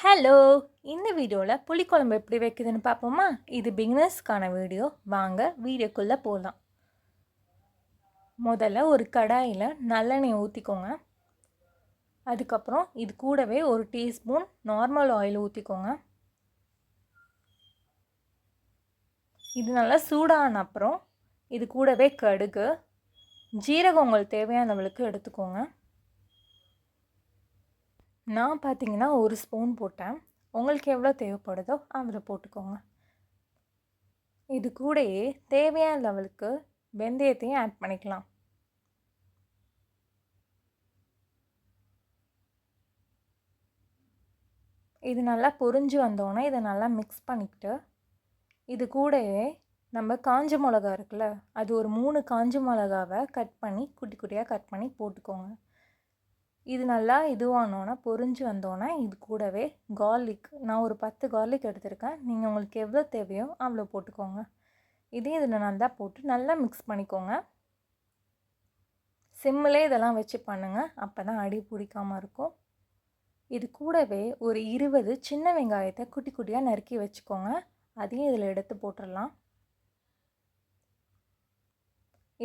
Hello! இந்த வீடியோவில் புளிக்குழம்பு எப்படி வைக்குதுன்னு பார்ப்போமா? இது பிகினர்ஸ்க்கான வீடியோ. வாங்க வீடியோக்குள்ளே போகலாம். முதல்ல ஒரு கடாயில் நல்லெண்ணெய் ஊற்றிக்கோங்க. அதுக்கப்புறம் இது கூடவே ஒரு டீஸ்பூன் நார்மல் ஆயில் ஊற்றிக்கோங்க. இது நல்லா சூடான அப்புறம் இது கூடவே கடுகு, ஜீரகம் உங்களுக்கு தேவையான அளவுக்கு எடுத்துக்கோங்க. நான் பார்த்தீங்கன்னா ஒரு ஸ்பூன் போட்டேன். உங்களுக்கு எவ்வளோ தேவைப்படுதோ அவ்வளோ போட்டுக்கோங்க. இது கூடயே தேவையான லெவலுக்கு வெந்தயத்தையும் ஆட் பண்ணிக்கலாம். இது நல்லா பொரிஞ்சு வந்தோடனே இதை நல்லா மிக்ஸ் பண்ணிக்கிட்டு இது கூடவே நம்ம காஞ்ச மிளகா இருக்குல்ல, அது ஒரு 3 காஞ்ச மிளகாவை கட் பண்ணி குட்டி குட்டியாக கட் பண்ணி போட்டுக்கோங்க. இது நல்லா இதுவானோன்னா பொரிஞ்சு வந்தோன்னே இது கூடவே கார்லிக், நான் ஒரு 10 கார்லிக் எடுத்திருக்கேன். நீங்கள் உங்களுக்கு எவ்வளோ தேவையோ அவ்வளோ போட்டுக்கோங்க. இதையும் இதில் நல்லா போட்டு நல்லா மிக்ஸ் பண்ணிக்கோங்க. சிம்மிலே இதெல்லாம் வச்சு பண்ணுங்கள், அப்போ தான் அடி பிடிக்காமல் இருக்கும். இது கூடவே ஒரு 20 சின்ன வெங்காயத்தை குட்டி குட்டியாக நறுக்கி வச்சுக்கோங்க. அதையும் இதில் எடுத்து போட்டுடலாம்.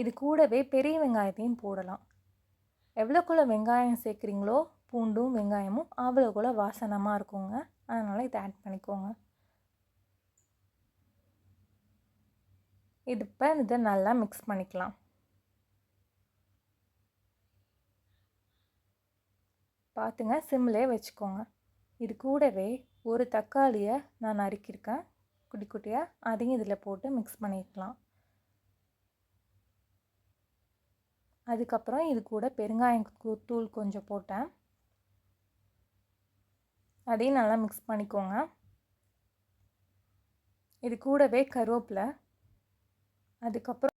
இது கூடவே பெரிய வெங்காயத்தையும் போடலாம். எவ்வளோக்குள்ள வெங்காயம் சேர்க்குறீங்களோ பூண்டும் வெங்காயமும் அவ்வளோக்குள்ள வாசனமாக இருக்குங்க. அதனால் இதை ஆட் பண்ணிக்கோங்க. இப்போ இதை நல்லா மிக்ஸ் பண்ணிக்கலாம். பார்த்துங்க, சிம்மிலே வச்சுக்கோங்க. இது கூடவே ஒரு தக்காளியை நான் நறுக்கியிருக்கேன் குட்டி குட்டியாக, அதையும் இதில் போட்டு மிக்ஸ் பண்ணிக்கலாம். அதுக்கப்புறம் இது கூட பெருங்காயம் தூள் கொஞ்சம் போட்டேன், அதையும் நல்லா மிக்ஸ் பண்ணிக்கோங்க. இது கூடவே கருவேப்பிலை, அதுக்கப்புறம்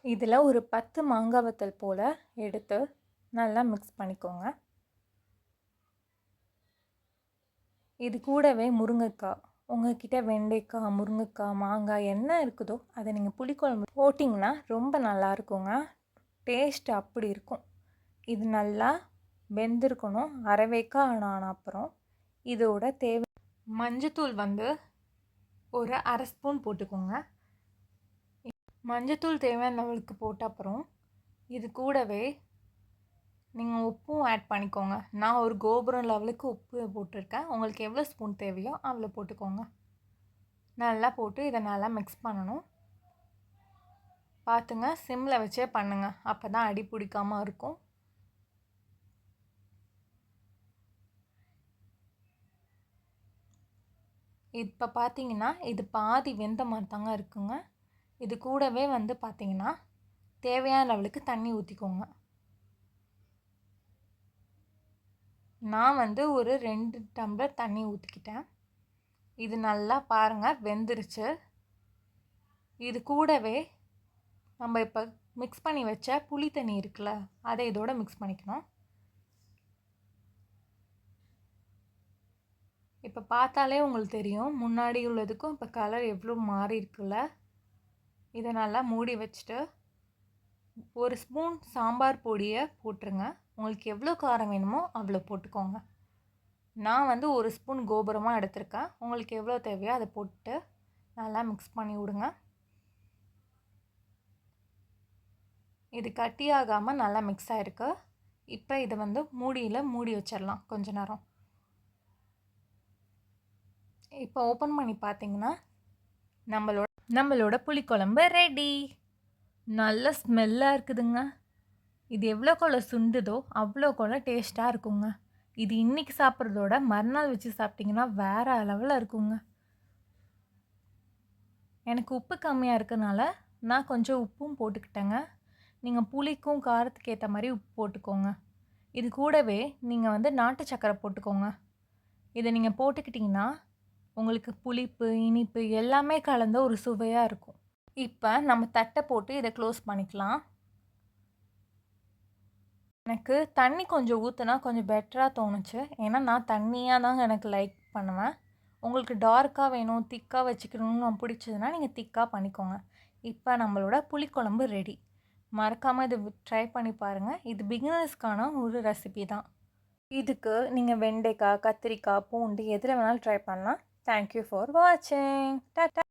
இதில் ஒரு 10 மாங்காய் வத்தல் போல் எடுத்து நல்லா மிக்ஸ் பண்ணிக்கோங்க. இது கூடவே முருங்கைக்காய், உங்கள்கிட்ட வெண்டைக்காய், முருங்கைக்காய், மாங்காய் என்ன இருக்குதோ அதை நீங்கள் புளிக்குழம்பு போட்டிங்கன்னா ரொம்ப நல்லா இருக்குங்க. டேஸ்ட் அப்படி இருக்கும். இது நல்லா வெந்திருக்கணும். அரைவேக்காய் ஆன அப்புறம் இதோட தேவை மஞ்சத்தூள் வந்து ஒரு 1/2 ஸ்பூன் போட்டுக்கோங்க. மஞ்சத்தூள் தேவையான லெவலுக்கு போட்ட அப்புறம் இது கூடவே நீங்கள் உப்பும் ஆட் பண்ணிக்கோங்க. நான் ஒரு கோபுரம் லெவலுக்கு உப்பு போட்டிருக்கேன். உங்களுக்கு எவ்வளோ ஸ்பூன் தேவையோ அவ்வளோ போட்டுக்கோங்க. நல்லா போட்டு இதை நல்லா மிக்ஸ் பண்ணணும். பார்த்துங்க, சிம்மில் வச்சே பண்ணுங்கள், அப்போ தான் அடி பிடிக்காமல் இருக்கும். இப்போ பார்த்தீங்கன்னா இது பாதி வெந்த மாதிரி தாங்க இருக்குங்க. இது கூடவே வந்து பார்த்தீங்கன்னா தேவையான லெவலுக்கு தண்ணி ஊற்றிக்கோங்க. நான் வந்து ஒரு 2 டம்ளர் தண்ணி ஊற்றிக்கிட்டேன். இது நல்லா பாருங்கள் வெந்துருச்சு. இது கூடவே நம்ம இப்போ மிக்ஸ் பண்ணி வச்ச புளி தண்ணி இருக்குல்ல, அதை இதோட மிக்ஸ் பண்ணிக்கணும். இப்போ பார்த்தாலே உங்களுக்கு தெரியும் முன்னாடி உள்ளதுக்கும் இப்போ கலர் எவ்வளோ மாறி இருக்குல்ல. இதை நல்லா மூடி வச்சுட்டு ஒரு ஸ்பூன் சாம்பார் பொடியை போட்டுருங்க. உங்களுக்கு எவ்வளோ காரம் வேணுமோ அவ்வளோ போட்டுக்கோங்க. நான் வந்து ஒரு ஸ்பூன் கோபுரமாக எடுத்திருக்கேன். உங்களுக்கு எவ்வளோ தேவையோ அதை போட்டு நல்லா மிக்ஸ் பண்ணி விடுங்க. இது கட்டியாகாமல் நல்லா மிக்ஸ் ஆகிருக்கு. இப்போ இதை வந்து மூடியில் மூடி வச்சிடலாம் கொஞ்ச நேரம். இப்போ ஓப்பன் பண்ணி பார்த்தீங்கன்னா நம்மளோட புளிக்குழம்பு ரெடி. நல்ல ஸ்மெல்லாக இருக்குதுங்க. இது எவ்வளோக்குள்ள சுண்டுதோ அவ்வளோக்குள்ள டேஸ்ட்டாக இருக்குங்க. இது இன்றைக்கி சாப்பிட்றதோட மறுநாள் வச்சு சாப்பிட்டிங்கன்னா வேறு அளவில் இருக்குங்க. எனக்கு உப்பு கம்மியாக இருக்கனால நான் கொஞ்சம் உப்பும் போட்டுக்கிட்டேங்க. நீங்கள் புளிக்கும் காரத்துக்கு ஏற்ற மாதிரி உப்பு போட்டுக்கோங்க. இது கூடவே நீங்கள் வந்து நாட்டு சக்கரை போட்டுக்கோங்க. இதை நீங்கள் போட்டுக்கிட்டிங்கன்னா உங்களுக்கு புளிப்பு இனிப்பு எல்லாமே கலந்த ஒரு சுவையாக இருக்கும். இப்போ நம்ம தட்டை போட்டு இதை க்ளோஸ் பண்ணிக்கலாம். எனக்கு தண்ணி கொஞ்சம் ஊற்றினா கொஞ்சம் பெட்டராக தோணுச்சு. ஏன்னா நான் தண்ணியாக தாங்க எனக்கு லைக் பண்ணுவேன். உங்களுக்கு டார்க்காக வேணும், திக்காக வச்சுக்கணும்னு பிடிச்சதுன்னா நீங்கள் திக்காக பண்ணிக்கோங்க. இப்போ நம்மளோட புளிக்குழம்பு ரெடி. மறக்காமல் இது ட்ரை பண்ணி பாருங்கள். இது பிகினர்ஸ்க்கான ஒரு ரெசிபி தான். இதுக்கு நீங்கள் வெண்டைக்காய், கத்திரிக்காய், பூண்டு எதில் வேணாலும் ட்ரை பண்ணலாம். தேங்க்யூ ஃபார் வாட்சிங். டாட்டா.